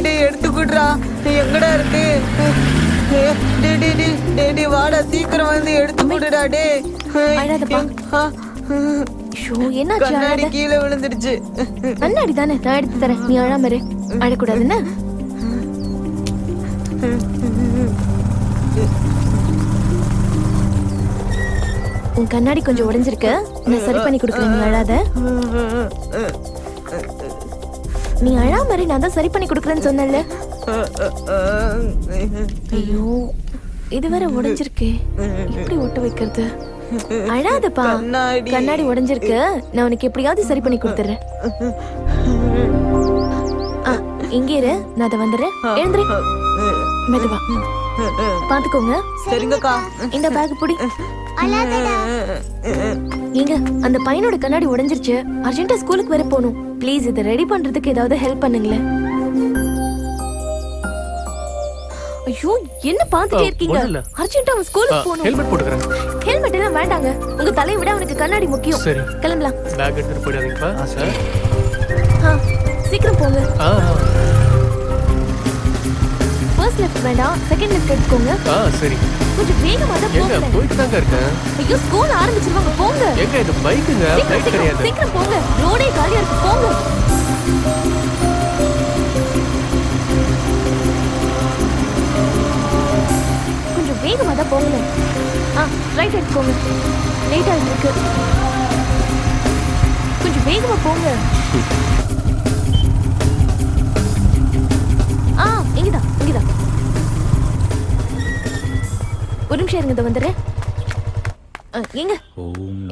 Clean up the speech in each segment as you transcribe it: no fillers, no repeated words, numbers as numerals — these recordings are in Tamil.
டே எடுத்துக்கிடுறா. எங்கடா இருக்கு? டே வாடா, சீக்கிரம் வந்து எடுத்துக்கிடுடா. டே கண்ணாடி கீழே விழுந்துடுச்சு. கண்ணாடி தானே, நான் எடுத்து தரேன். நீ அழாம இரு. அழக்கூடாதுன்னு உன் கண்ணாடி கொஞ்சம் உடைஞ்சிருக்கு. நான் சரி பண்ணி கொடுக்குறேன். நீ அழாத. நீ அழாம இரு. நான் தான் சரி பண்ணி கொடுக்குறேன்னு சொன்னேன்ல. ஐயோ, இது வேற உடைஞ்சிருக்கே. எப்படி ஒட்ட வைக்கிறது? அழாதப்பா. கண்ணாடி உடைஞ்சிருக்கு. நான் உனக்கு எப்படியாவது சரி பண்ணி கொடுத்துறேன். இங்கே இரு, நான் அதை வந்துடுறேன். எழுந்துரு. மெதுவா பாத்துக்கோங்க. சரிங்கக்கா. இந்த பேக் புடி. நீங்க அந்த பையனோட கண்ணாடி உடைஞ்சிருச்சு. அர்ஜென்ட்டா ஸ்கூலுக்கு வர போகணும். ப்ளீஸ் இதை ரெடி பண்றதுக்கு ஏதாவது ஹெல்ப் பண்ணுங்களேன். ஐயோ, என்ன பாத்துட்டே இருக்கீங்க? அர்ஜென்ட்டா அவன் ஸ்கூலுக்கு போகணும். ஹெல்மெட் போட்டுக்கறேன். ஹெல்மெட் எல்லாம் வேண்டாங்க. உங்க தலையை விட அவனுக்கு கண்ணாடி முக்கியம். சரி, கிளம்பலாம். பேக் எடுத்து போயிடாதீங்கப்பா. சீக்கிரம் போங்க. ஃபர்ஸ்ட் லெஃப்ட் வேண்டாம், செகண்ட் லெஃப்ட் எடுத்துக்கோங்க. சரி. கொஞ்சம் வேகமா தான் போங்க. எங்க போயிட்டு தாங்க இருக்கேன். ஐயோ, ஸ்கூல் ஆரம்பிச்சிருவாங்க. போங்க. எங்க இது பைக்குங்க? பைக் கிடையாது. சீக்கிரம் போங்க. ரோடே காலியா இருக்கு. போங்க. கொஞ்சம் வேகமா தான் போங்க. ரைட் எடுத்துக்கோங்க. லேட் ஆயிட்டு இருக்கு. கொஞ்சம் வேகமா போங்க. இங்கதான் இங்கதான். ஒரு நிமிஷம் இருங்க, இதை வந்துடுறேன்.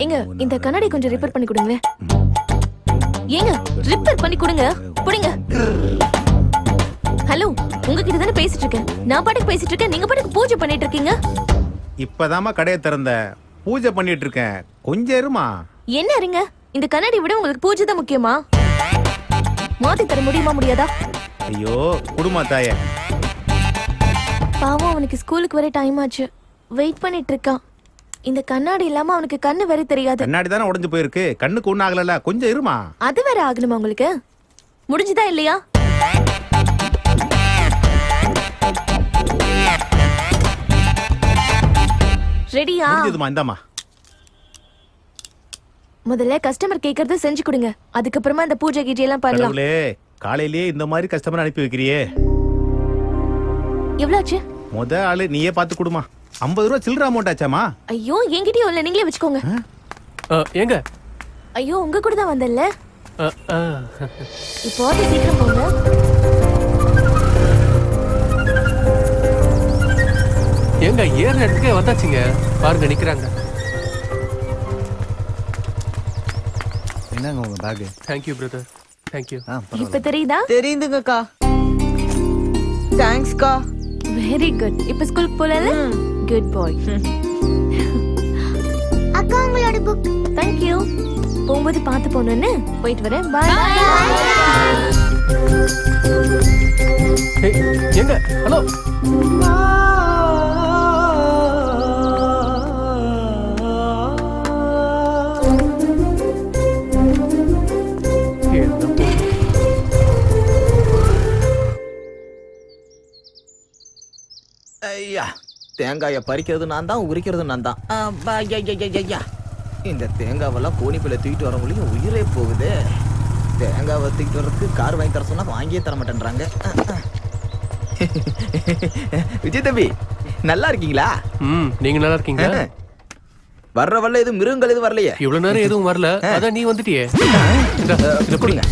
எங்க இந்த கண்ணாடி கொஞ்சம் ரிப்பேர் பண்ணி கொடுங்களேன். ஏங்க ரிப்பேர் பண்ணி கொடுங்க. புடிங்க. ஹலோ, உங்ககிட்ட தானே பேசிட்டு இருக்கேன். நான் பாட்டுக்கு பேசிட்டு இருக்கேன், நீங்க பாட்டுக்கு பூஜை பண்ணிட்டு இருக்கீங்க. இப்பதாமா கடையை திறந்த, பூஜை பண்ணிட்டு இருக்கேன். கொஞ்சம் இருமா. என்ன இருங்க, இந்த கண்ணாடி விட உங்களுக்கு பூஜை தான் முக்கியமா? மாத்தி தர முடியுமா, முடியாதா? ஐயோ, குடுமா தாயே. பாவம், அவனுக்கு ஸ்கூலுக்கு வர டைம் ஆச்சு. வெயிட் பண்ணிட்டு இருக்கான். இந்த கண்ணாடி இல்லாம அவனுக்கு கண்ணு வேற தெரியாது. கண்ணாடி தானே உடைஞ்சு போயிருக்கு, கண்ணுக்கு ஒண்ணு ஆகல. கொஞ்சம் இருமா. அது வேற ஆகணுமா உங்களுக்கு? முடிஞ்சுதா இல்லையா? ரெடியா? இந்தாமா. முதல்ல கஸ்டமர் கேக்குறத செஞ்சு கொடுங்க. அதுக்கப்புறமா இந்த பூஜை கீஜை எல்லாம் பண்ணலாம். காலையிலேயே இந்த மாதிரி கஸ்டமர் அனுப்பி வைக்கிறியே. எவ்வளவு ஆச்சு? முத ஆளு நீயே பார்த்து கொடுமா. 50 ரூபா சில்லற அமௌண்ட் ஆச்சாமா? ஐயோ, என்கிட்டயும் இல்ல, நீங்களே வச்சுக்கோங்க. எங்க? ஐயோ, உங்க கூட தான் வந்தல்ல. இப்போ சீக்கிரம் போங்க. எங்க ஏற இடத்துக்கே வந்தாச்சுங்க. பாருங்க நிக்கிறாங்க. என்னங்க உங்க bag? Thank you brother. Thank you. இப்ப தெரியுதா? தெரியுதுங்கக்கா. தேங்க்ஸ்க்கா. Very good. இப்ப ஸ்கூலுக்கு போலாம்ல? குட் பாய். அக்கா, உங்களோட புக். Thank you. போகும்போது பார்த்து போணும்னு. போயிட்டு வரேன். பை. எங்க? ஹலோ. ஐயா, தேங்காயை பறிக்கிறது நான் தான், உரிக்கிறது நான் தான். இந்த தேங்காவெல்லாம் கோணிப்பில தூக்கிட்டு வரவங்களையும் உயிரே போகுது. தேங்காவை தூக்கிட்டு வர்றதுக்கு கார் வாங்கி தர சொன்னா வாங்கியே தர மாட்டேன்றாங்க. விஜய் தம்பி, நல்லா இருக்கீங்களா? நீங்க நல்லா இருக்கீங்க? வர்ற வரல எதுவும் மிருகங்கள் எதுவும் வரலையே? இவ்வளவு நேரம் எதுவும் வரல. அதான் நீ வந்துட்டியே. கொடுங்க.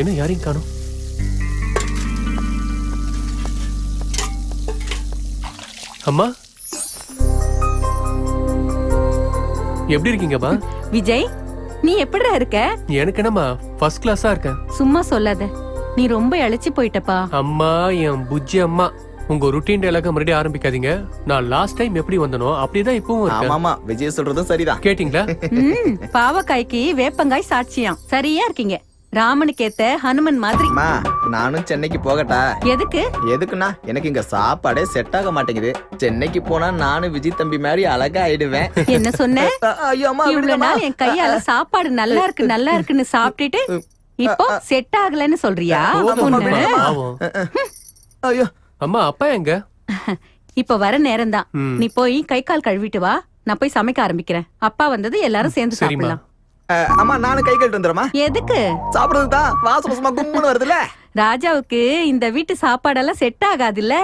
என்ன யாரையும் காணோம்? அம்மா, எப்படி இருக்கீங்கம்மா? விஜய், நீ எப்படிடா இருக்க? எனக்கு என்னம்மா, ஃபர்ஸ்ட் கிளாஸா இருக்கேன். சும்மா சொல்லாத, நீ ரொம்ப இழைச்சி போயிட்டப்பா. அம்மா, என் புஜ்ஜி அம்மா, உங்க ருட்டீன் டயலாக மறுபடியும் ஆரம்பிக்காதீங்க. நான் லாஸ்ட் டைம் எப்படி வந்தனோ அப்படிதான் இப்பவும் இருக்கேன். ஆமாமா, விஜய் சொல்றதும் சரிதான். கேட்டிங்களா? பாவக்காய்க்கு வேப்பங்காய் சாட்சியாம். சரியா இருக்கீங்க. ராமனுக்கு ஏத்த ஹனுமன் மாதிரி. நானும் சென்னைக்கு போகட்டா? எதுக்கு? எதுக்குன்னா, எனக்கு இங்க சாப்பாடே செட் ஆக மாட்டேங்குது. சென்னைக்கு போனா நானும் விஜய் தம்பி மாதிரி அழகா ஆயிடுவேன். என்ன சொன்ன? இவ்வளவு நாள் என் கையால சாப்பாடு நல்லா இருக்கு நல்லா இருக்குன்னு சாப்பிட்டுட்டு இப்போ செட் ஆகலன்னு சொல்றியா பொண்ணு? பாவம். ஐயோ அம்மா அப்பா எங்க? இப்ப வர நேரம்தான். ம். நீ போய் கை கால் கழுவிட்டு வா, நான் போய் சமைக்க ஆரம்பிக்கிறேன். அப்பா வந்தது எல்லாரும் சேர்ந்து சரிம்மா. சாப்பிடலாம். அம்மா நானும் கை கழுட்டு வந்துடுறேம்மா. எதுக்கு? சாப்பிடுறதுக்கு தான் வாசம் வாசமா கும்முன்னு வருதுல்ல. ராஜாவுக்கு இந்த வீட்டு சாப்பாடெல்லாம் செட் ஆகாதுல்ல.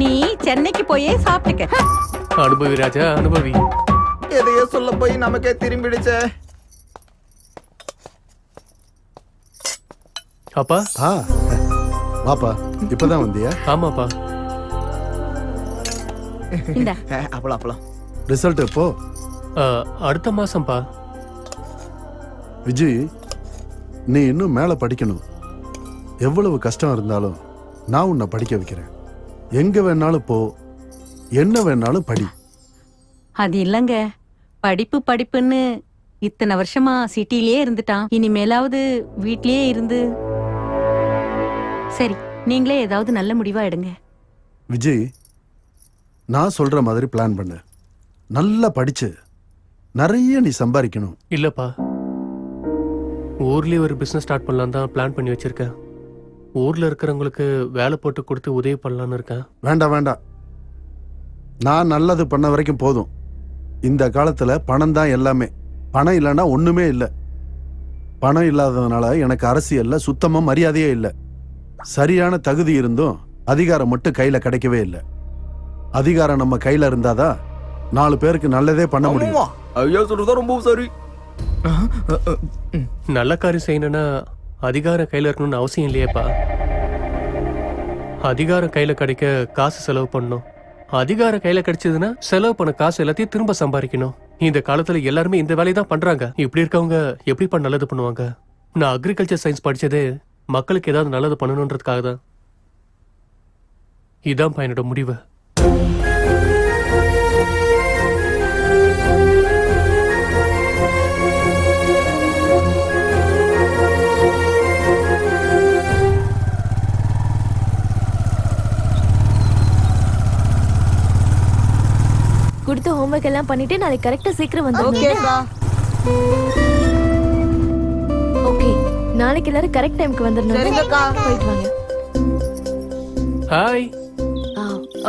நீ சென்னைக்கு போயே சாப்பிட்டுக்க. அனுபவி ராஜா அனுபவி. எதையோ சொல்ல போய் நமக்கே திரும்பிடுச்சே. அப்பா ஆ வாப்பா இப்பதான் வந்தியா? ஆமாப்பா. இந்த அப்பளம் அப்பளம். ரிசல்ட் எப்போ? அடுத்த மாசம்பா. விஜய், நீ இன்னும் மேல படிக்கணும். எவ்வளவு கஷ்டம் இருந்தாலும் நான் உன்னை படிக்க வைக்கிறேன். எங்க வேணாலும் போ, என்ன வேணாலும் படி. அது இல்லங்க, படிப்பு படிப்புன்னு இத்தனை வருஷமா சிட்டிலேயே இருந்துட்டான். இனிமேலாவது வீட்லயே இருந்து. சரி, நீங்களே ஏதாவது நல்ல முடிவா எடுங்க. விஜய், நான் சொல்ற மாதிரி பிளான் பண்ணு. நல்லா படிச்சு நிறைய நீ சம்பாதிக்கணும். இல்லப்பா, ஊர்லயே ஒரு பிசினஸ் ஸ்டார்ட் பண்ணலாம் தான் பிளான் பண்ணி வச்சிருக்கேன். ஊர்ல இருக்கிறவங்களுக்கு வேலை போட்டு கொடுத்து உதவி பண்ணலான்னு இருக்கேன். வேண்டாம் வேண்டாம், நான் நல்லது பண்ண வரைக்கும் போதும். இந்த காலத்துல பணம் தான் எல்லாமே. பணம் இல்லைன்னா ஒண்ணுமே இல்லை. பணம் இல்லாததுனால எனக்கு அரசியல்ல சுத்தமா மரியாதையே இல்லை. சரியான தகுதி இருந்தும் அதிகாரம் மட்டும் கையில கிடைக்கவே இல்லை. அதிகாரம் நம்ம கையில இருந்தாதான் 4 பேருக்கு நல்லதே பண்ண முடியும். ஆமா. ஐயா சொல்றதா ரொம்ப சரி. நல்ல காரியம் செய்யணும்னா அதிகாரம் கையில இருக்கணும்னு அவசியம் இல்லையேப்பா. அதிகாரம் கையில கிடைக்க காசு செலவு பண்ணணும். அதிகாரம் கையில கிடைச்சதுன்னா செலவு பண்ண காசு எல்லாத்தையும் திரும்ப சம்பாதிக்கணும். இந்த காலத்துல எல்லாருமே இந்த வேலையை தான் பண்றாங்க. இப்படி இருக்கவங்க எப்படிப்பா நல்லது பண்ணுவாங்க? நான் அக்ரிகல்ச்சர் சயின்ஸ் படிச்சதே மக்களுக்கு ஏதாவது நல்லது பண்ணணுன்றதுக்காக தான். இதான் என்னோட முடிவு. கொடுத்த ஹோம்வொர்க் எல்லாம் பண்ணிட்டு நாளைக்கு கரெக்டா சீக்கிரம் வந்துடுங்க. ஓகேக்கா. ஓகே, நாளைக்கு எல்லாரும் கரெக்ட் டைம்க்கு வந்துடணும். சரிங்கக்கா. போயிட்டு வாங்க. ஹாய்.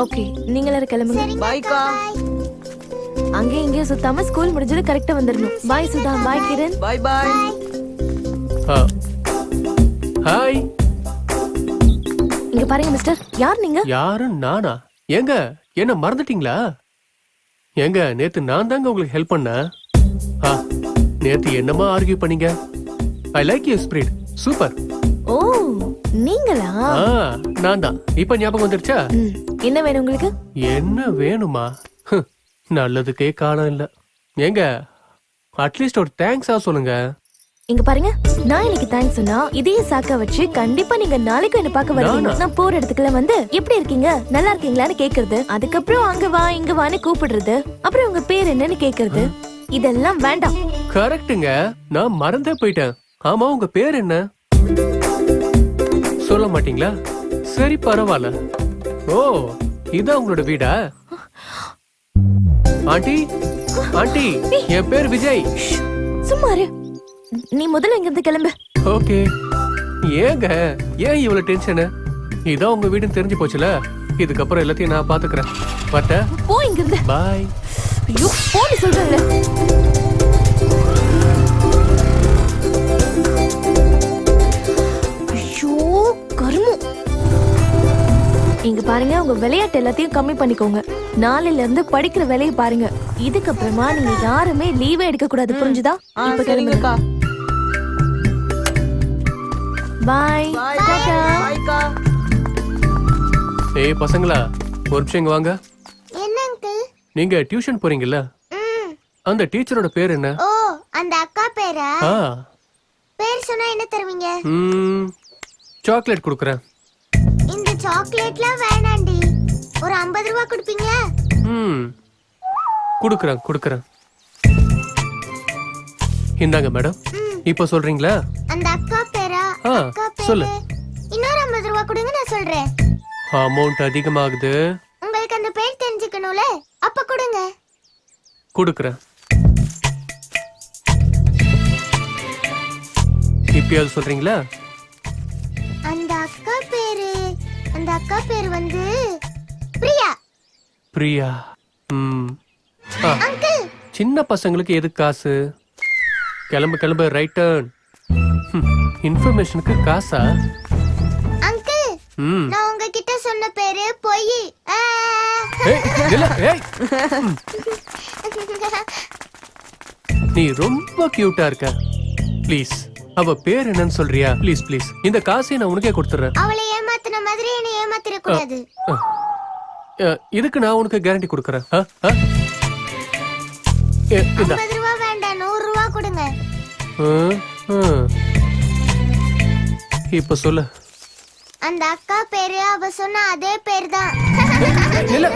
ஓகே, நீங்க எல்லாரும் கிளம்புங்க. பாய்க்கா. அங்கே இங்கேயும் சுத்தாம ஸ்கூல் முடிஞ்சது கரெக்டா வந்துடணும். பாய் சுதா, பாய் கிரண். பாய் பாய். ஹாய். இங்க பாருங்க மிஸ்டர், யார் நீங்க? யாரு நானா? ஏங்க என்ன மறந்துட்டீங்களா? ஏங்க நேத்து நான் தாங்க உங்களுக்கு ஹெல்ப் பண்ணேன். நேத்து என்னமா ஆர்கியூ பண்ணீங்க? I like you spirit. Super. ஓ, நீங்களா? நான் தான். இப்ப ஞாபகம் வந்துருச்சா? என்ன வேணும் உங்களுக்கு? என்ன வேணுமா? நல்லதுக்கே காலம் இல்ல. ஏங்க அட்லீஸ்ட் ஒரு தேங்க்ஸா சொல்லுங்க. இங்க பாருங்க, நான் இன்னைக்கு தேங்க்ஸ் சொன்னா இதையே சாக்க வச்சு கண்டிப்பா நீங்க நாளைக்கு என்ன பார்க்க வருவீங்க. நான் போற இடத்துக்குள்ள வந்து எப்படி இருக்கீங்க, நல்லா இருக்கீங்களான்னு கேக்குறது, அதுக்கப்புறம் அங்க வா இங்க வான்னு கூப்பிடுறது, அப்புறம் உங்க பேர் என்னன்னு கேக்குறது, இதெல்லாம் வேண்டாம். கரெக்ட்டுங்க, நான் மறந்தே போயிட்டேன். ஆமா, உங்க பேர் என்ன சொல்ல மாட்டீங்களா? சரி பரவாயில்ல. ஓ, இதான் உங்களோட வீடா? ஆண்டி ஆண்டி, என் பேர் விஜய். சும்மா இரு. நீ முதல்ல இங்க இருந்து கிளம்பு. ஓகே. ஏங்க ஏன் இவ்வளவு டென்ஷனு? இதான் உங்க வீடுன்னு தெரிஞ்சு போச்சுல. இதுக்கப்புறம் எல்லாத்தையும் நான் பாத்துக்கிறேன். பட்ட போ இங்க இருந்து. பாய். ஐயோ, போன்னு சொல்றேன்ல. ஐயோ கருமம். இங்க பாருங்க, உங்க விளையாட்டு எல்லாத்தையும் கம்மி பண்ணிக்கோங்க. நாளையில இருந்து படிக்கிற வேலையை பாருங்க. இதுக்கப்புறமா நீங்க யாருமே லீவே எடுக்க கூடாது, புரிஞ்சுதா? இப்ப சரிங்கக்கா. பாய். பாய் டாடா. பாய்க்கா. ஏய் பசங்களா, ஒரு நிமிஷம் இங்க வாங்க. என்ன அங்கிள்? நீங்க டியூஷன் போறீங்கல்ல, அந்த டீச்சரோட பேர் என்ன? ஓ, அந்த அக்கா பேரா? ஆ, பேர் சொன்னா என்ன தருவீங்க? சாக்லேட் கொடுக்குறேன். இந்த சாக்லேட்லாம் வேணாண்டி, ஒரு 50 ரூபாய் கொடுப்பீங்களா? கொடுக்குறேன். இந்தாங்க மேடம். இப்ப சொல்றீங்களா? அந்த அக்கா பேரா? அக்கா சொல்லு. பேரு. இன்னொரு 50 ரூபாய் கொடுங்க, நான் சொல்றேன். அமௌண்ட் அதிகமாகுது. உங்களுக்கு அந்த பேர் தெரிஞ்சுக்கணும்ல, அப்ப கொடுங்க. கொடுக்குறேன். இப்ப எப்பயாவது சொல்றீங்களா? அந்த அக்கா பேரு வந்து பிரியா. பிரியா. ஆ, அங்கிள் சின்ன பசங்களுக்கு எது காசு? கிளம்பு ரைட் டர்ன். இன்ஃபர்மேஷனுக்கு காசா? அங்கிள் ம். நான் உங்ககிட்ட சொன்ன பேரு பொய். ஏய், இல்ல, ஏய். நீ ரொம்ப கியூட்டா இருக்க. ப்ளீஸ் அவ பேர் என்னன்னு சொல்றியா? Please please. இந்த காசை நான் உனக்கே கொடுத்துறேன். அவளை ஏமாத்தின மாதிரி என்னை ஏமாத்திர கூடாது. இதுக்கு நான் உனக்கு கேரண்டி கொடுக்கறேன். இந்தா. 50 ரூபா வேண்டாம், 100 ரூபா கொடுங்க. இப்ப சொல்லு. அந்த அக்கா பேரு அவ சொன்ன அதே பேர் தான். இல்ல